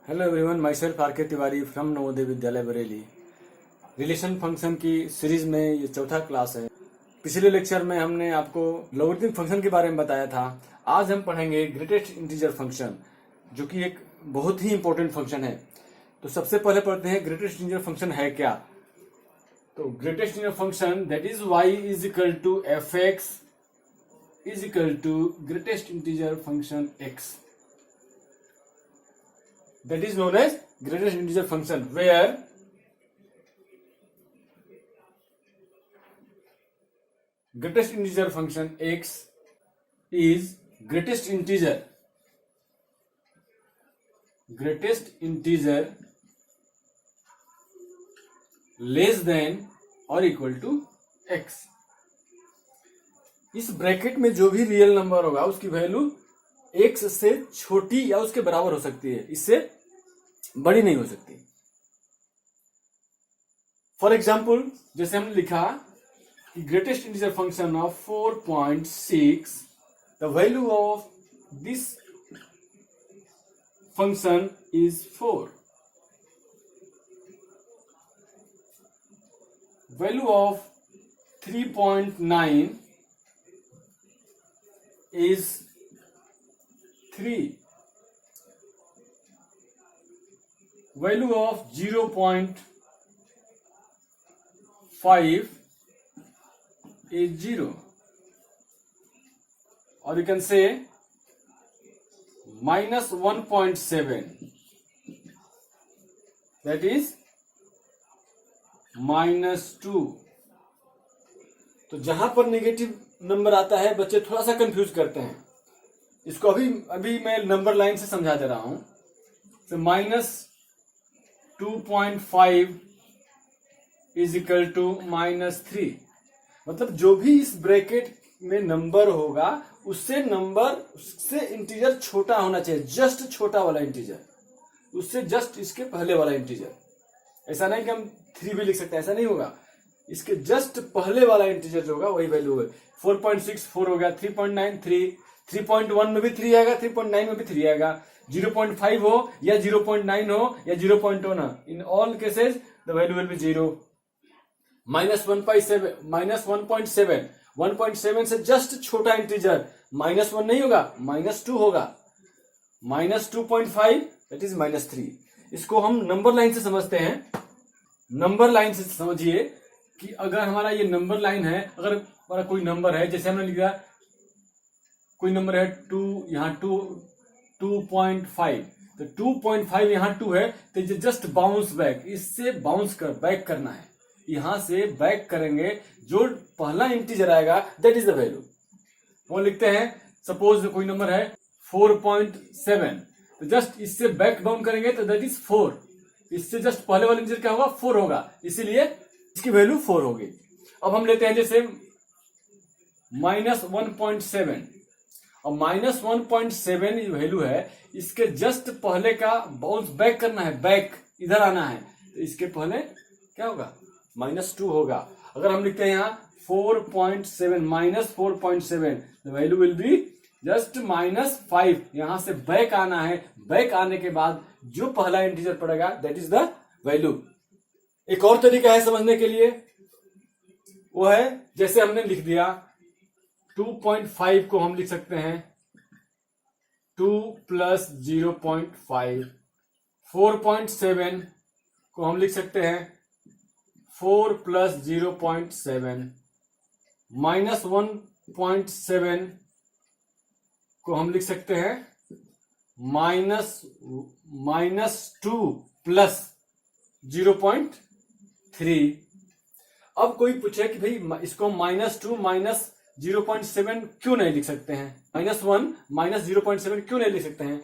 Hello everyone, myself R K Tiwari from Navodaya Vidyalaya Bareilly. Relation function की series में ये चौथा क्लास है। पिछले लेक्चर में हमने आपको लॉगरिथमिक फंक्शन के बारे में बताया था। आज हम पढ़ेंगे ग्रेटेस्ट इंटीजर फंक्शन, जो कि एक बहुत ही इंपॉर्टेंट फंक्शन है। तो सबसे पहले पढ़ते हैं ग्रेटेस्ट इंटीजर फंक्शन है क्या। तो greatest integer function that is y is equal to f x is equal to greatest integer function x. That is known as greatest integer function, where greatest integer function x is greatest integer less than or equal to x. इस bracket में जो भी real number होगा उसकी value x से छोटी या उसके बराबर हो सकती है, इससे बड़ी नहीं हो सकती। फॉर एग्जाम्पल, जैसे हमने लिखा कि greatest integer function of 4.6, the value of this function is 4. Value of 3.9 is 3. Value of 0.5 is 0. Or you can say minus 1.7, that is -2. तो जहां पर नेगेटिव नंबर आता है बच्चे थोड़ा सा कंफ्यूज करते हैं। इसको अभी मैं नंबर लाइन से समझा दे रहा हूं। तो -2.5 इज इक्वल टू -3, मतलब जो भी इस ब्रैकेट में नंबर होगा उससे इंटीजर छोटा होना चाहिए, जस्ट छोटा वाला इंटीजर, उससे जस्ट इसके पहले वाला इंटीजर। ऐसा नहीं कि हम 3 भी लिख सकते हैं, ऐसा नहीं होगा। इसके जस्ट पहले वाला इंटीजर जो होगा वही वैल्यू है। 4.6 4 हो गया, 3.9 3, 3.1 में भी 3 आएगा, 3.9 में भी 3 आएगा। 0.5 हो या 0.9 हो या 0.1 हो, in all cases the value will be 0. -1.7 1.7 से जस्ट छोटा इंटीजर -1 नहीं होगा, -2 होगा। -2.5 दैट इज -3. इसको हम नंबर लाइन से समझते हैं। नंबर लाइन से समझिए कि अगर हमारा ये नंबर लाइन है, अगर हमारा कोई नंबर है, जैसे हमने लिखा कोई नंबर है 2, यहाँ 2.5, तो 2.5 यहाँ 2 है, तो ये जस्ट बाउंस बैक, इससे बैक करना है। यहां से बैक करेंगे, जो पहला इंटीजर आएगा दैट इज द वैल्यू। वो लिखते हैं, सपोज कोई नंबर है 4.7, तो जस्ट इससे बैक डाउन करेंगे तो दैट इज 4। इससे जस्ट पहले वाला इंटीजर क्या होगा, 4 होगा, इसीलिए इसकी वैल्यू 4 होगी। अब हम लेते हैं जैसे -1.7, और -1.7 जो वैल्यू है, इसके जस्ट पहले का बाउंस बैक करना है, बैक इधर आना है, तो इसके पहले क्या होगा, -2 होगा। अगर हम लिखते हैं यहाँ 4.7 -4.7, the value will be just -5। यहां से बैक आना है, बैक आने के बाद जो पहला इंटीजर पड़ेगा दैट इज द वैल्यू। एक और तरीका है समझने के लिए, वो है जैसे हमने लिख दिया 2.5 को हम लिख सकते हैं 2 + 0.5, 4.7 को हम लिख सकते हैं 4 + 0.7, -1.7 को हम लिख सकते हैं -2 + 0.3। अब कोई पूछे कि भाई इसको -2 - 0.7 क्यों नहीं लिख सकते हैं, -1 - 0.7 क्यों नहीं लिख सकते हैं?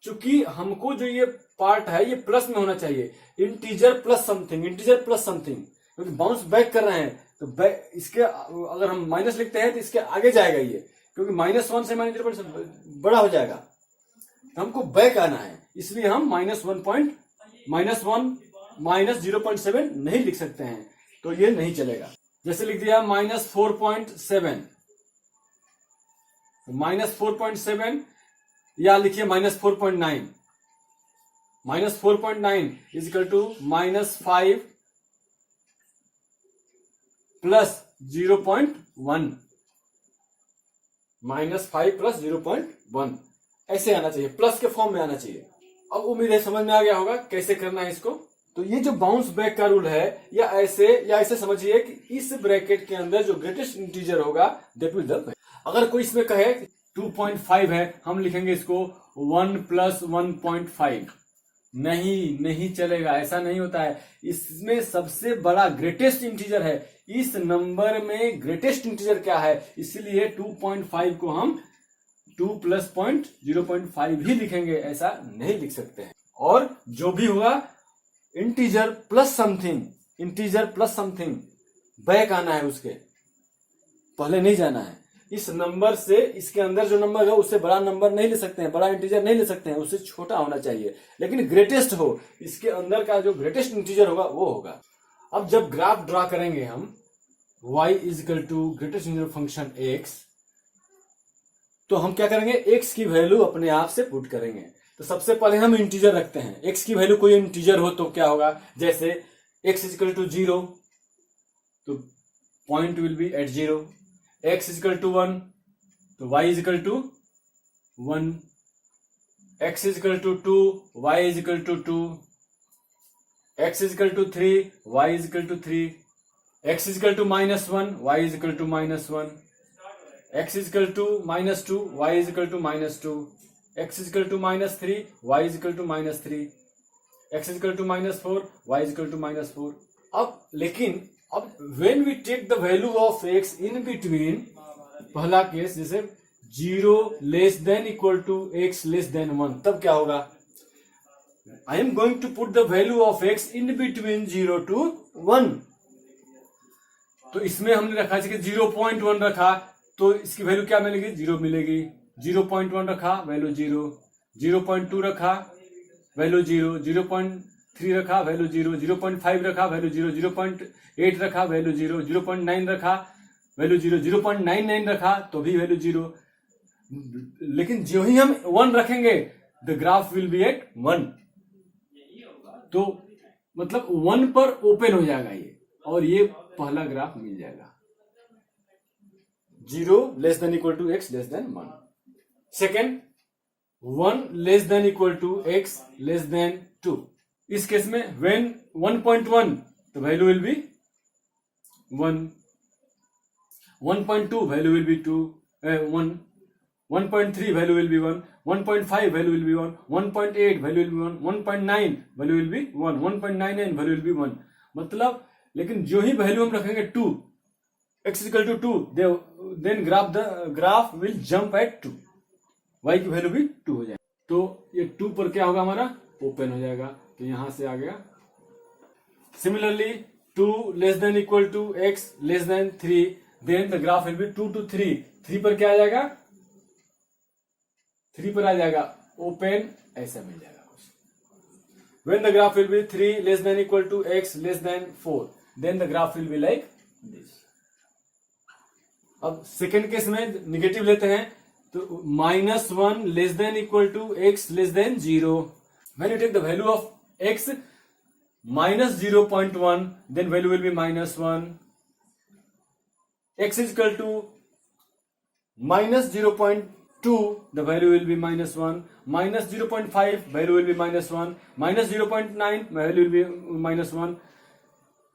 क्योंकि हमको जो ये पार्ट है ये प्लस में होना चाहिए, इंटीजर प्लस समथिंग, क्योंकि बाउंस बैक कर रहे हैं, तो इसके अगर हम माइनस लिखते हैं तो इसके आगे जाएगा ये, क्योंकि -1 से -0.7 बड़ा हो जाएगा, तो हमको बैक आना है, इसलिए हम -1 - 0.7 नहीं लिख सकते हैं, तो ये नहीं चलेगा। जैसे लिख दिया -4.7, -4.7 या लिखिए -4.9, -4.9 is equal to -5 plus 0.1, -5 plus 0.1 ऐसे आना चाहिए, प्लस के फॉर्म में आना चाहिए। अब उम्मीद है समझ में आ गया होगा कैसे करना है इसको। तो ये जो बाउंस बैक का रूल है, या ऐसे समझिए कि इस ब्रैकेट के अंदर जो ग्रेटेस्ट इंटीजर होगा दैट विल द। अगर कोई इसमें कहे 2.5 है, हम लिखेंगे इसको 1 + 1.5। नहीं चलेगा, ऐसा नहीं होता है। इसमें सबसे बड़ा ग्रेटेस्ट इंटीजर है, इस नंबर में ग्रेटेस्ट इंटीजर क्या है, इसलिए 2.5 को हम 2 + 0.5 ही लिखेंगे, ऐसा नहीं लिख सकते हैं। और जो भी होगा इंटीजर प्लस समथिंग बैक आना है, उसके पहले नहीं जाना है। इस नंबर से, इसके अंदर जो नंबर है उससे बड़ा नंबर नहीं ले सकते हैं, बड़ा इंटीजर नहीं ले सकते हैं, उससे छोटा होना चाहिए, लेकिन ग्रेटेस्ट हो, इसके अंदर का जो ग्रेटेस्ट इंटीजर होगा वो होगा। अब जब ग्राफ ड्रा करेंगे हम y is equal to greatest integer function x, तो हम क्या करेंगे, x की वैल्यू अपने आप से पुट करेंगे। तो सबसे पहले हम इंटीजर रखते हैं, x की वैल्यू कोई इंटीजर हो तो क्या होगा, जैसे x इज इक्वल टू 0 तो point will be at 0, x is equal to 1 तो y is equal to 1, x is equal to 2, y is equal to 2, x is equal to 3, y is equal to 3, x is equal to -1, y is equal to -1, x is equal to -2, y is equal to -2, x is equal to -3, y is equal to -3, x is equal to -4, y is equal to -4। अब लेकिन अब when we take the value of x in between, पहला case जैसे 0 < x <1, तब क्या होगा, I am going to put the value of x in between 0 to 1। तो इसमें हमने रखा कि 0.1 रखा तो इसकी वैल्यू क्या मिलेगी, 0 मिलेगी। 0.1 रखा वैल्यू 0, 0.2 रखा वैल्यू 0, 0.3 रखा वैल्यू 0, 0.5 रखा वैल्यू 0, 0.8 रखा वैल्यू 0, 0.9 रखा वैल्यू 0, 0.99 रखा तो भी वैल्यू 0। लेकिन जो ही हम 1 रखेंगे the graph will be at 1, तो मतलब 1 पर ओपन हो जाएगा ये, और ये पहला ग्राफ मिल जाएगा 0 < x <1। Second 1 < x <2। इस केस में when 1.1 तो value will be 1, 1.2 value will be 1, 1.3 value will be 1, 1.5 value will be 1, 1.8 value will be 1, 1.9 value will be 1, 1.99 value will be 1। मतलब लेकिन जो ही वैल्यू हम रखेंगे 2, x equal to 2, then graph will jump at 2, y की value भी 2 हो जाएगा। तो ये 2 पर क्या होगा, हमारा ओपन हो जाएगा, तो यहां से आ गया। Similarly 2 < x <3, then the graph will be 2 to 3, 3 पर क्या आ जाएगा, 3 पर आ जाएगा ओपन, ऐसा मिल जाएगा कुछ। when the graph will be 3 < x <4, then the graph will be like this। अब सेकेंड केस में निगेटिव लेते हैं, तो -1 < x <0। when you take the value of x -0.1, then value will be -1, x is equal to -0.2, the value will be -1, -0.5 value will be -1, -0.9 value will be -1,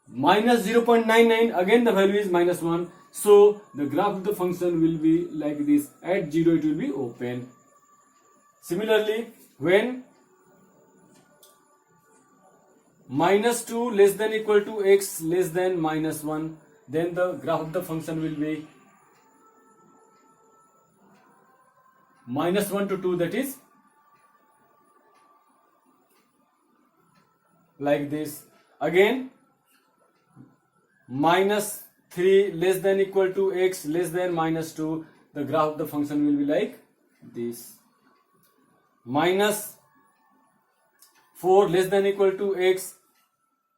-0.99 again the value is -1. So the graph of the function will be like this, at 0 it will be open. Similarly when -2 < x <-1, then the graph of the function will be -1 to 2, that is like this. Again -3 < x <-2, the graph of the function will be like this. -4 < x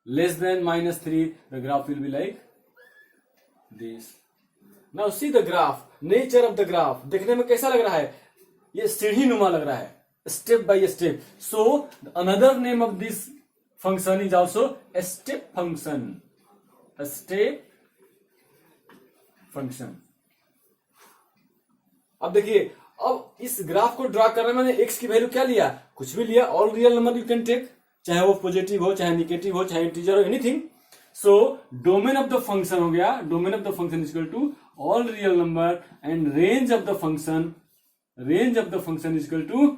<-3, the graph will be like this. Now see the graph, nature of the graph. देखने में कैसा लग रहा है, ये सीढ़ी नुमा लग रहा है, step by step. So another name of this function is also a step function. A step function. अब देखिए, अब इस ग्राफ को ड्रा करने में मैंने x की वैल्यू क्या लिया, कुछ भी लिया, all real number you can take, चाहे वो पॉजिटिव हो, चाहे निगेटिव हो, चाहे इंटीजर हो, anything. So domain of the function हो गया, domain of the function is equal to all real number and range of the function is equal to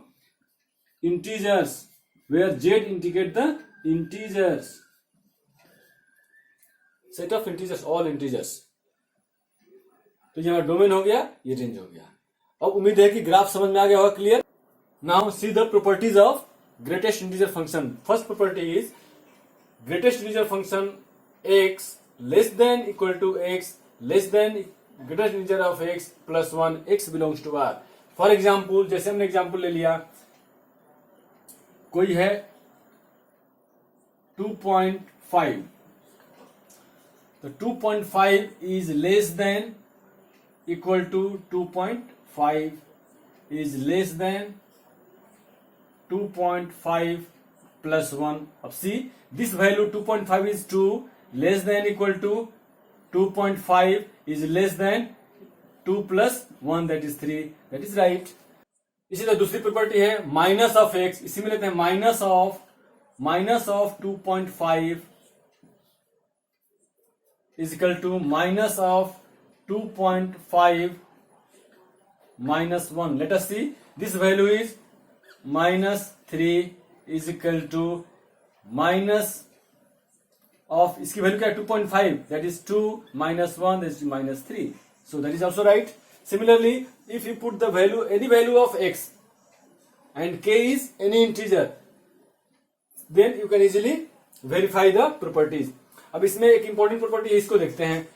integers where z indicate the integers, set of integers, all integers. तो ये हमारा domain हो गया, ये range हो गया. अब उम्मीद है कि ग्राफ समझ में आ गया होगा clear. Now see the properties of greatest integer function. First property is greatest integer function x less than equal to x less than greatest integer of x plus 1 x belongs to r. For example, जैसे हमने example ले लिया, कोई है 2.5, तो 2.5 is less than equal to 2.5 is less than 2.5 plus 1. अब see, this value 2.5 is 2, less than equal to 2.5 is less than 2 plus 1, that is 3. That is right. इसी तरह दूसरी प्रॉपर्टी है माइनस ऑफ x. इसी में लेते हैं minus of 2.5 is equal to minus of 2.5 minus 1. Let us see. This value is minus 3 is equal to minus of, इसकी value क्या है, 2.5, that is 2 minus 1, that is minus 3. So that is also right. Similarly, if you put the value, any value of x and k is any integer, then you can easily verify the properties. अब इसमें एक important property है, इसको देखते हैं.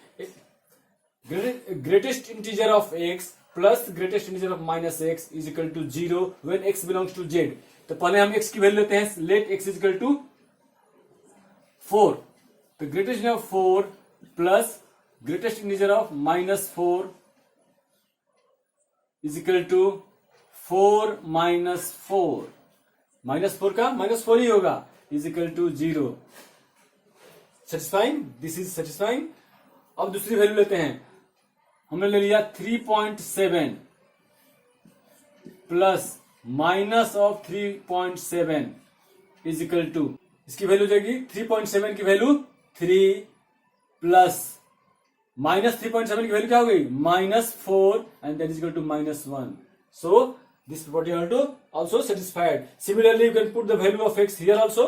Greatest integer of x plus greatest integer of minus x is equal to 0 when x belongs to z. तो पहले हम x की वैल्यू लेते हैं, let x is equal to 4. तो greatest integer of 4 plus greatest integer of minus 4 is equal to 4 minus 4. Minus 4 का minus 4 ही होगा, is equal to 0. Satisfying? This is satisfying. अब दूसरी वैल्यू लेते हैं, हमने ले लिया 3.7 plus minus of 3.7 is equal to, इसकी वैल्यू जाएगी 3.7 की वैल्यू 3 प्लस माइनस 3.7 की वैल्यू क्या हो गई, minus 4 and that is equal to minus 1. So this property also satisfied. Similarly, you can put the value of x here also.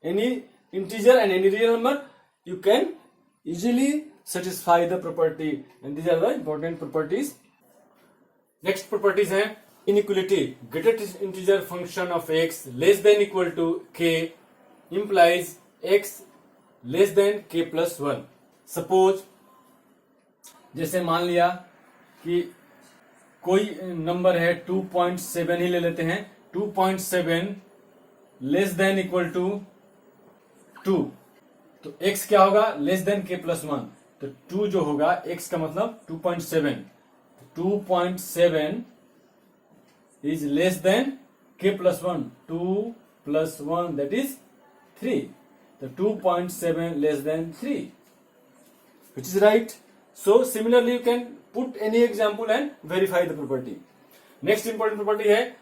Any integer and any real number, you can easily satisfy the property, and these are the important properties. Next properties है inequality. Greatest integer function of x less than equal to k implies x less than k plus 1. Suppose, जैसे मान लिया कि कोई number है 2.7 ही ले लेते हैं, 2.7 लेस देन इक्वल टू 2, तो x क्या होगा, लेस देन k प्लस 1. तो 2 जो होगा, x का मतलब 2.7, 2.7 is less than k plus 1, 2 plus 1 that is 3. तो 2.7 less than 3, which is right. So similarly you can put any example and verify the property. Next important property है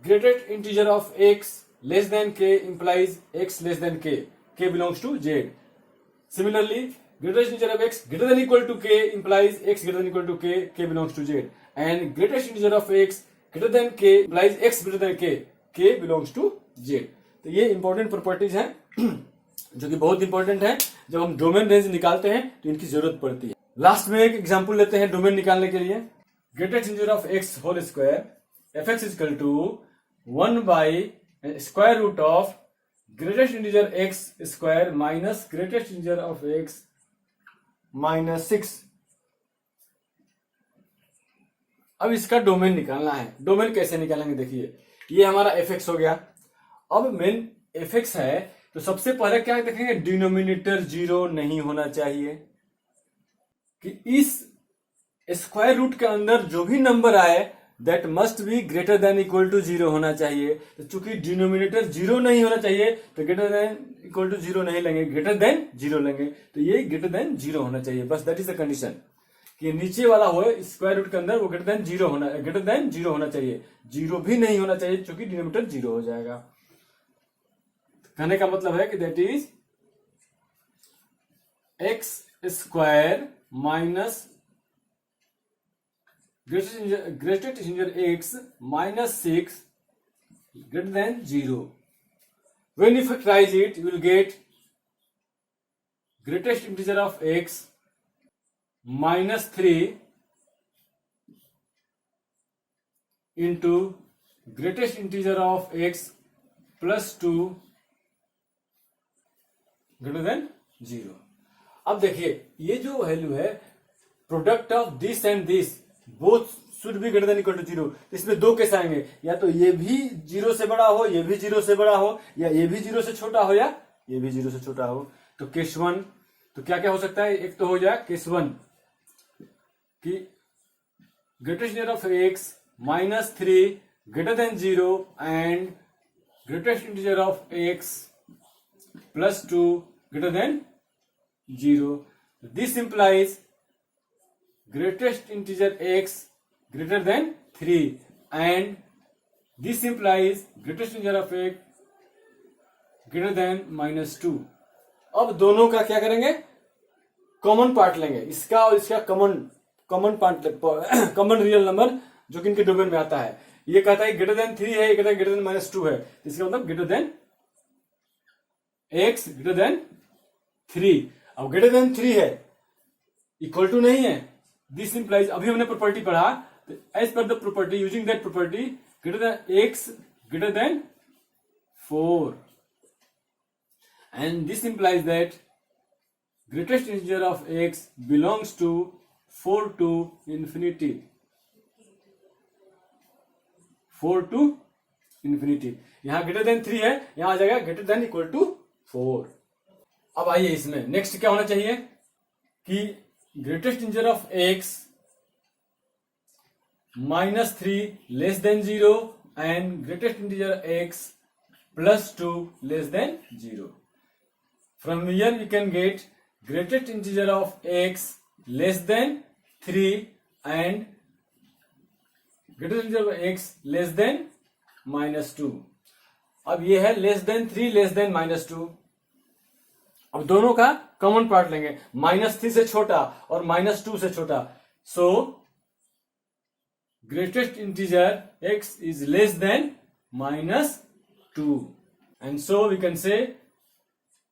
greatest integer of x less than k implies x less than k, k belongs to z. Similarly, greatest integer of x greater than equal to k implies x greater than equal to k, k belongs to z. And greatest integer of x greater than k implies x greater than k, k belongs to z. तो ये important properties हैं जो कि बहुत important है. जब हम domain range निकालते हैं तो इनकी जरूरत पड़ती है. लास्ट में एक एग्जांपल लेते हैं डोमेन निकालने के लिए. Greatest integer of x whole square f(x) is equal to 1 by square root of greatest integer x square minus greatest integer of x minus 6. अब इसका डोमेन निकालना है. डोमेन कैसे निकालेंगे, देखिए ये हमारा f(x) हो गया. अब मेन f(x) है तो सबसे पहले क्या देखेंगे, डिनोमिनेटर 0 नहीं होना चाहिए, कि इस स्क्वायर रूट के अंदर जो भी नंबर आए that must be greater than equal to 0 होना चाहिए। तो चूंकि डिनोमिनेटर 0 नहीं होना चाहिए तो ग्रेटर देन इक्वल टू 0 नहीं लेंगे, ग्रेटर देन 0 लेंगे। तो ये ग्रेटर देन 0 होना चाहिए, बस दैट इज द कंडीशन कि नीचे वाला हो स्क्वायर रूट के अंदर वो ग्रेटर देन 0 होना चाहिए, 0 भी नहीं होना चाहिए क्योंकि डिनोमिनेटर 0 हो जाएगा। कहने का मतलब है कि that is x square minus greatest integer x minus 6 greater than 0. When you factorize it, you will get greatest integer of x minus 3 into greatest integer of x plus 2 greater than 0. अब देखिए ये जो value है product of this and this both should be greater than equal to 0। इसमें दो case आएंगे, या तो ये भी 0 से बड़ा हो, ये भी 0 से बड़ा हो, या ये भी 0 से छोटा हो, या ये भी 0 से छोटा हो। तो केस 1 तो क्या क्या हो सकता है, एक तो हो जाए केस 1 कि greatest integer of x minus 3 greater than 0 and greatest integer of x plus 2 greater than 0। This implies greatest integer x greater than 3 and this implies greatest integer of x greater than minus 2। अब दोनों का क्या करेंगे, common part लेंगे, इसका और इसका common part, common real number जो कि इनके डोमेन में आता है। ये कहता है ग्रेटर देन 3 है, ये कहता है ग्रेटर देन माइनस 2 है, इसका मतलब greater than x greater than 3। अब ग्रेटर देन 3 है, इक्वल टू नहीं है, दिस इंप्लाइज अभी हमने प्रॉपर्टी पढ़ा, as per the property using that property greater than x greater than 4 and this implies that greatest integer of x belongs to 4 to infinity, 4 to infinity. यहां greater than 3 है, यहां आ जाएगा greater than equal to 4। अब आइए इसमें next क्या होना चाहिए कि greatest integer of x minus 3 less than 0 and greatest integer x plus 2 less than 0. From here we can get greatest integer of x less than 3 and greatest integer of x less than minus 2. अब ये है less than 3 less than minus 2। अब दोनों का common part लेंगे, minus 3 से छोटा और माइनस 2 से छोटा। So greatest integer x is less than minus 2 and so we can say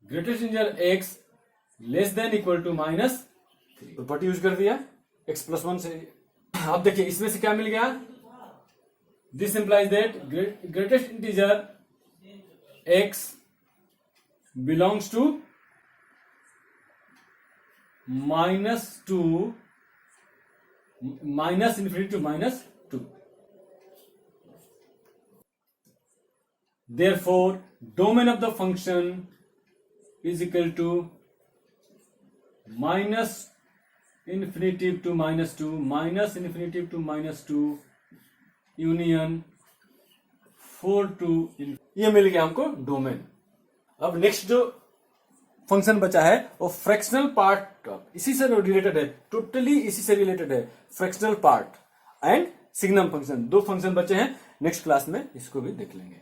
greatest integer x less than equal to minus 3। Property use कर दिया x प्लस 1 से। अब देखिए इसमें से क्या मिल गया, this implies that greatest integer x belongs to minus 2 minus infinity to minus 2। Therefore, domain of the function is equal to minus infinity to minus 2 minus infinity to minus 2 union 4 to ये मिल गया हमको domain. अब next जो function बचा है वो fractional part, इसी से रिलेटेड है, टोटली इसी से रिलेटेड है, fractional part and signum function. दो फंक्शन बचे हैं, नेक्स्ट क्लास में इसको भी देख लेंगे।